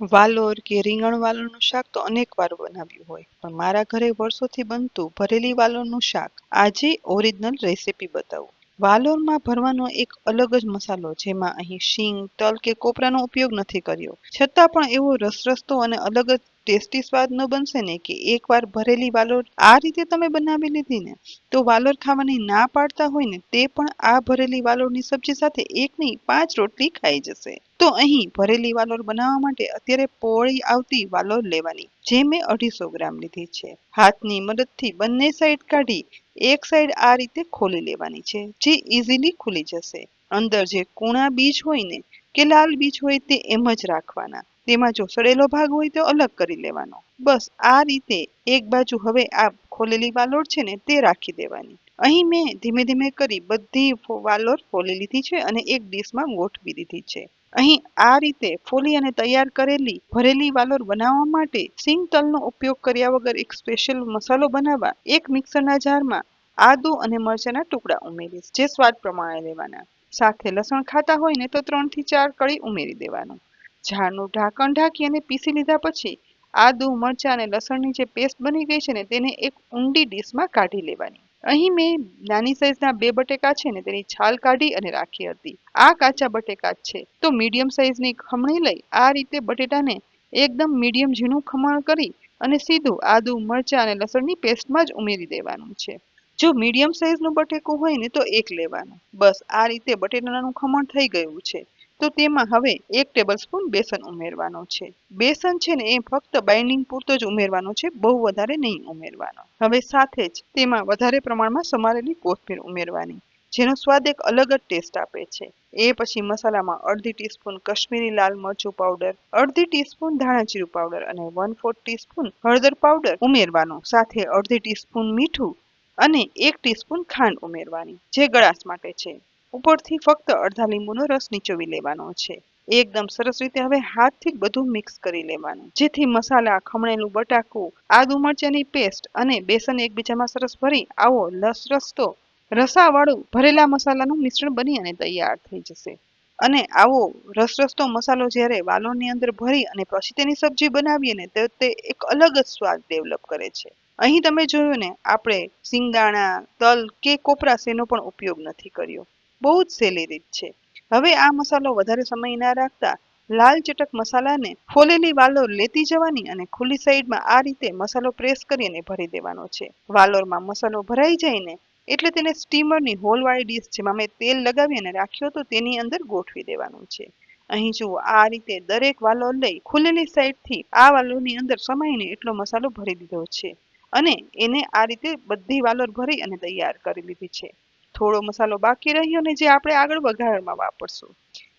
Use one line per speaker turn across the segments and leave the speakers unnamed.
વાલોર કે રીંગણ વાલોરનું શાક તો અનેક વાર બનાવ્યું હોય, પણ મારા ઘરે વર્ષોથી બનતું ભરેલી વાલોરનું શાક આજે ઓરિજિનલ રેસીપી બતાવું. વાલોરમાં ભરવાનો એક અલગ જ મસાલો, જેમાં અહીં શીંગ, તલ કે કોપરાનો ઉપયોગ નથી કર્યો, છતાં પણ એવો રસરસતો અને અલગ જ ટેસ્ટી સ્વાદ ન બનશે ને કે એકવાર ભરેલી વાલોર આ રીતે તમે બનાવી લીધી ને તો વાલોર ખાવાની ના પાડતા હોય ને તે પણ આ ભરેલી વાલોરની સબ્જી સાથે એક નહીં 5 રોટલી ખાઈ જશે. તો અહીં ભરેલી વાલોર બનાવવા માટે અત્યારે પોળી આવતી વાલોર લેવાની, જે મેં 250 ગ્રામ લીધી છે. હાથની મદદથી બંને સાઈડ કાઢી એક સાઈડ આ રીતે ખોલી લેવાની છે, જે ઇઝીલી ખુલી જશે. અંદર જે કૂણા બીજ હોય ને કે લાલ બીજ હોય તે એમ જ રાખવાના, તેમાં જો સડેલો ભાગ હોય તો અલગ કરી લેવાનો. બસ આ રીતે એક બાજુ હવે આ ખોલેલી વાલોર છે ને તે રાખી દેવાની. અહીં મેં ધીમે ધીમે કરી બધી વાલોર ફોલી લીધી છે અને એક ડીશમાં ગોઠવી દીધી છે. અહીં આ રીતે ફોલી અને તૈયાર કરેલી ભરેલી વાલોર બનાવવા માટે સિંગ તલનો ઉપયોગ કર્યા વગર એક સ્પેશિયલ મસાલો બનાવવા એક મિક્સરના જારમાં આદુ અને મરચાંના ટુકડા ઉમેરીશ, જે સ્વાદ પ્રમાણે લેવાના. સાથે લસણ ખાતા હોય ને તો 3 થી 4 કળી ઉમેરી દેવાનું. જારનું ઢાંકણ ઢાંકી અને પીસી લીધા પછી આદુ, મરચાં અને લસણની જે પેસ્ટ બની ગઈ છે ને તેને એક ઊંડી ડીશમાં કાઢી લેવાની. અહીં મેં નાની સાઈઝના 2 બટેકા છે ને તેની છાલ કાઢી અને રાખી હતી. આ કાચા બટેકા છે, તો મીડિયમ સાઈઝની ખમણી લઈ આ રીતે બટેટાને એકદમ મીડિયમ ઝીણું ખમણ કરી અને સીધું આદુ, મરચાં અને લસણની પેસ્ટમાં જ ઉમેરી દેવાનું છે. જો મીડિયમ સાઈઝનું બટેકું હોય ને તો એક લેવાનું. બસ આ રીતે બટેટાનું ખમણ થઈ ગયું છે, તો તેમાં હવે 1 ટેબલસ્પૂન બેસન ઉમેરવાનો છે. બેસન છે ને એ ફક્ત બાઇન્ડિંગ પૂરતો જ ઉમેરવાનો છે, બહુ વધારે નહીં ઉમેરવાનો. હવે સાથે જ તેમાં વધારે પ્રમાણમાં સમારેલી કોથમીર ઉમેરવાની, જેનો સ્વાદ એક અલગ જ ટેસ્ટ આપે છે. એ પછી મસાલામાં 1/2 ટીસ્પૂન કશ્મીરી લાલ મરચું પાવડર, 1/2 ટીસ્પૂન ધાણા જીરું પાવડર અને 1/4 ટીસ્પૂન હળદર પાવડર ઉમેરવાનો. સાથે 1/2 ટીસ્પૂન મીઠું અને 1 ટીસ્પૂન ખાંડ ઉમેરવાની, જે ગળાશ માટે છે. ઉપરથી ફક્ત અડધા લીંબુનો રસ નીચોવી લેવાનો છે. એકદમ સરસ રીતે હવે હાથથી બધું મિક્સ કરી લેવાનું, જેથી મસાલા, ખમણેલું બટાકું, આદુ મરચાંની પેસ્ટ અને બેસન એકબીજામાં સરસ ભરી આવો લસરસતો રસાવાળું ભરેલા મસાલાનું મિશ્રણ બની અને તૈયાર થઈ જશે. અને આવો રસરસતો મસાલો જ્યારે વાલોરની અંદર ભરી અને પછી તેની સબ્જી બનાવીએ ને તો તે એક અલગ જ સ્વાદ ડેવલપ કરે છે. અહીં તમે જોયું ને આપણે સિંગદાણા, તલ કે કોપરા શેનો પણ ઉપયોગ નથી કર્યો. બહુ જ સહેલી રીત છે. હવે આ મસાલો વધારે સમય ના રાખતા લાલ ચટક મસાલાને ફોલેલી વાલોર લેતી જવાની અને ખુલ્લી સાઈડમાં આ રીતે મસાલો પ્રેસ કરી અને ભરી દેવાનો છે. વાલોરમાં મસાલો ભરાઈ જાય ને એટલે તેને સ્ટીમરની હોલવાળી ડીશ, જેમાં મેં તેલ લગાવી અને રાખ્યો તો તેની અંદર ગોઠવી દેવાનું છે. અહીં જુઓ આ રીતે દરેક વાલોર લઈ ખુલેલી સાઈડથી આ વાલોરની અંદર સમાઈને એટલો મસાલો ભરી દીધો છે અને એને આ રીતે બધી વાલોર ભરી અને તૈયાર કરી લીધી છે. થોડો મસાલો બાકી રહ્યો ને જે આપણે આગળ વઘારમાં વાપરશું.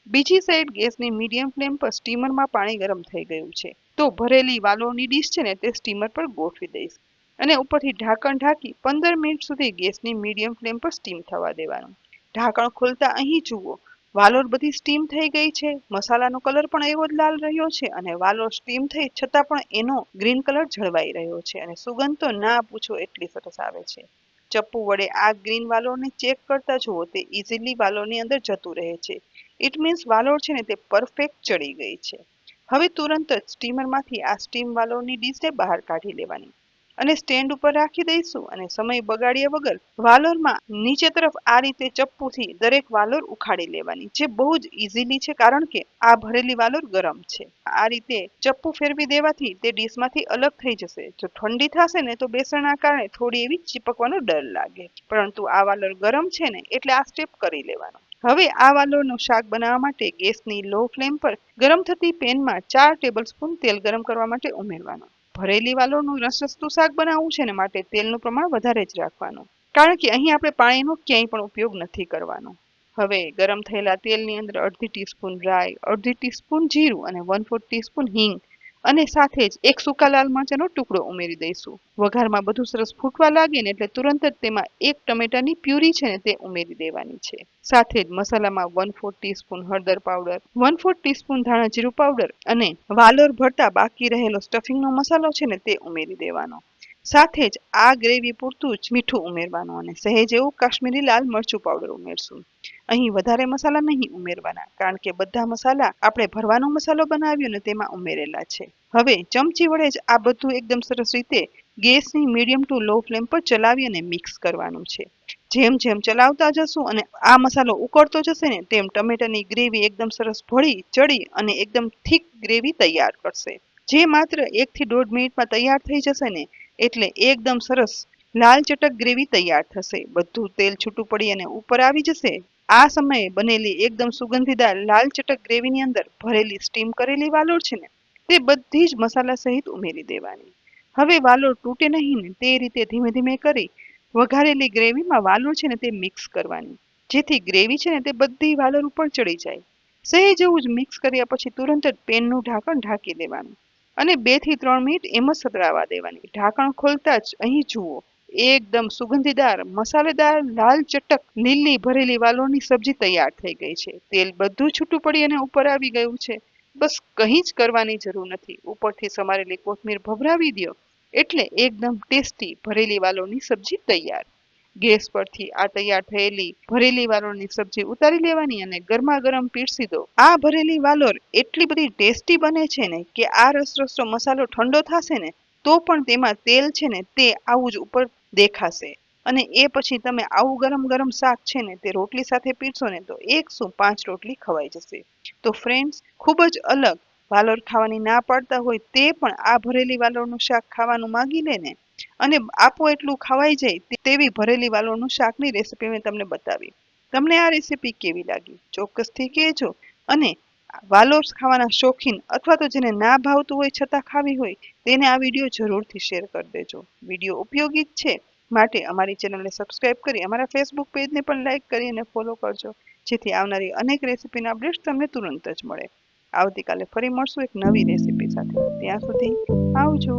બીજી સાઈડ ગેસની મીડિયમ ફ્લેમ પર સ્ટીમરમાં પાણી ગરમ થઈ ગયું છે, તો ભરેલી વાલોરની ડીશ છે ને તે સ્ટીમર પર ગોઠવી દઈશ અને ઉપરથી ઢાંકણ ઢાંકી 15 મિનિટ સુધી ગેસની મીડિયમ ફ્લેમ પર સ્ટીમ થવા દેવાનું. ઢાંકણ ખોલતા અહીં જુઓ વાલોર બધી સ્ટીમ થઈ ગઈ છે, મસાલાનો કલર પણ એવો જ લાલ રહ્યો છે અને વાલોર સ્ટીમ થઈ છતાં પણ એનો ગ્રીન કલર જળવાઈ રહ્યો છે અને સુગંધ તો ના પૂછો એટલી સરસ આવે છે. ચપ્પુ વડે આ ગ્રીન વાલોરને ચેક કરતા જુઓ તે ઇઝીલી વાલોરની અંદર જતું રહે છે. ઇટ મીન્સ વાલોર છે ને તે પરફેક્ટ ચડી ગઈ છે. હવે તુરંત જ સ્ટીમરમાંથી આ સ્ટીમ વાલોરની ડીશને બહાર કાઢી લેવાની અને સ્ટેન્ડ ઉપર રાખી દઈશું અને સમય બગાડ્યા વગર વાલોરમાં નીચે તરફ આ રીતે ચપ્પુથી દરેક વાલોર ઉખાડી લેવાની, જે બહુ જ ઇઝીલી છે કારણ કે આ ભરેલી વાલોર ગરમ છે. આ રીતે ચપ્પુ ફેરવી દેવાથી તે ડીશમાંથી અલગ થઈ જશે. જો ઠંડી થશે ને તો બેસનના કારણે થોડી એવી ચીપકવાનો ડર લાગે, પરંતુ આ વાલોર ગરમ છે ને એટલે આ સ્ટેપ કરી લેવાનો. હવે આ વાલોરનું શાક બનાવવા માટે ગેસની લો ફ્લેમ પર ગરમ થતી પેનમાં 4 ટેબલસ્પૂન તેલ ગરમ કરવા માટે ઉમેરવાનું. ભરેલી વાલોરનું રસરસતું શાક બનાવવું છે ને માટે તેલનું પ્રમાણ વધારે જ રાખવાનું, કારણ કે અહીં આપણે પાણીનો ક્યાંય પણ ઉપયોગ નથી કરવાનો. હવે ગરમ થયેલા તેલની અંદર 1/2 ટીસ્પૂન રાઈ, 1/2 ટીસ્પૂન જીરું અને 1/4 ટીસ્પૂન હિંગ અને સાથે જ એક સૂકા લાલ મરચાંનો ટુકડો ઉમેરી દઈશું. વઘારમાં બધું સરસ ફૂટવા લાગે ને એટલે તુરંત જ તેમાં 1 ટમેટાની પ્યુરી છે ને તે ઉમેરી દેવાની છે. સાથે જ મસાલામાં 1/4 ટીસ્પૂન હળદર પાવડર, 1/4 ટીસ્પૂન ધાણા જીરું પાવડર અને વાલોર ભરતા બાકી રહેલો સ્ટફિંગનો મસાલો છે ને તે ઉમેરી દેવાનો. સાથે જ આ ગ્રેવી પૂરતું જ મીઠું ઉમેરવાનું અને સહેજ એવું કાશ્મીરી લાલ મરચું પાવડર ઉમેરશું અહીં વધારે મસાલા નહીં ઉમેરવાના, કારણ કે બધા મસાલા આપણે ભરવાનો મસાલો બનાવ્યો ને તેમાં ઉમેરેલા છે. હવે ચમચી વડે જ આ બધું એકદમ સરસ રીતે ગેસની મીડિયમ ટુ લો ફ્લેમ પર ચલાવી અને મિક્સ કરવાનું છે. જેમ જેમ ચલાવતા જશું અને આ મસાલો ઉકળતો જશે ને તેમ ટમેટાની ગ્રેવી એકદમ સરસ ભળી ચડી અને એકદમ થીક ગ્રેવી તૈયાર કરશે. જે માત્ર 1 થી 1.5 મિનિટમાં તૈયાર થઈ જશે ને એટલે એકદમ સરસ લાલ ચટક ગ્રેવી તૈયાર થશે. બધું તેલ છૂટું પડી અને ઉપર આવી જશે. આ સમયે બનેલી એકદમ સુગંધીદાર લાલ ચટક ગ્રેવીની અંદર ભરેલી સ્ટીમ કરેલી વાલોળ છે ને તે બધી જ મસાલા સહિત ઉમેરી દેવાની. હવે વાલોળ તૂટે નહીં ને તે રીતે ધીમે ધીમે કરી વઘારેલી ગ્રેવીમાં વાલોળ છે ને તે મિક્સ કરવાની, જેથી ગ્રેવી છે ને તે બધી વાલોળ ઉપર ચડી જાય. સહેજ એવું જ મિક્સ કર્યા પછી તુરંત જ પેનનું ઢાંકણ ઢાંકી દેવાનું અને 2 થી 3 મિનિટ એમ જ સતળાવા દેવાની. ઢાંકણ ખોલતા જ અહીં જુઓ એકદમ સુગંધીદાર મસાલેદાર લાલ ચટક લીલી ભરેલી વાલોળની સબ્જી તૈયાર થઈ ગઈ છે. તેલ બધું છૂટું પડી અને ઉપર આવી ગયું છે. બસ કંઈ જ કરવાની જરૂર નથી. ઉપરથી સમારેલી કોથમીર ભભરાવી દો એટલે એકદમ ટેસ્ટી ભરેલી વાલોળની સબ્જી તૈયાર. ગેસ પરથી આ તૈયાર થયેલી ભરેલી વાલોળની સબ્જી ઉતારી લેવાની અને ગરમા ગરમ પીરસી દો. આ ભરેલી વાલોળ એટલી બધી ટેસ્ટી બને છે ને કે આ રસરસતો મસાલો ઠંડો થશે ને તો પણ તેમાં તેલ છે ને તે આવું જ ઉપર દેખાશે. અને એ પછી તમે આવું ગરમ ગરમ શાક છે ને તે રોટલી સાથે પીરસો ને તો 1 શું 5 રોટલી ખવાઈ જશે. તો ફ્રેન્ડ્સ, ખૂબ જ અલગ વાલોળ ખાવાની ના પાડતા હોય તે પણ આ ભરેલી વાલોળનું શાક ખાવાનું માંગી લે ને અને આપો એટલું ખવાઈ જાય તેવી ભરેલી વાલોળનું શાકની રેસીપી મેં તમને બતાવી. તમને આ રેસીપી કેવી લાગી ચોક્કસથી કહેજો. અને વાલોળ ખાવાના શોખીન અથવા તો જેને ના ભાવતું હોય છતાં ખાવી હોય તેને આ વિડીયો જરૂરથી શેર કરી દેજો. વિડીયો ઉપયોગી જ છે માટે અમારી ચેનલને સબસ્ક્રાઇબ કરી અમારા ફેસબુક પેજને પણ લાઇક કરી અને ફોલો કરજો, જેથી આવનારી અનેક રેસીપીના અપડેટ્સ તમને તુરંત જ મળે. આવતીકાલે ફરી મળશું એક નવી રેસીપી સાથે. ત્યાં સુધી આવજો.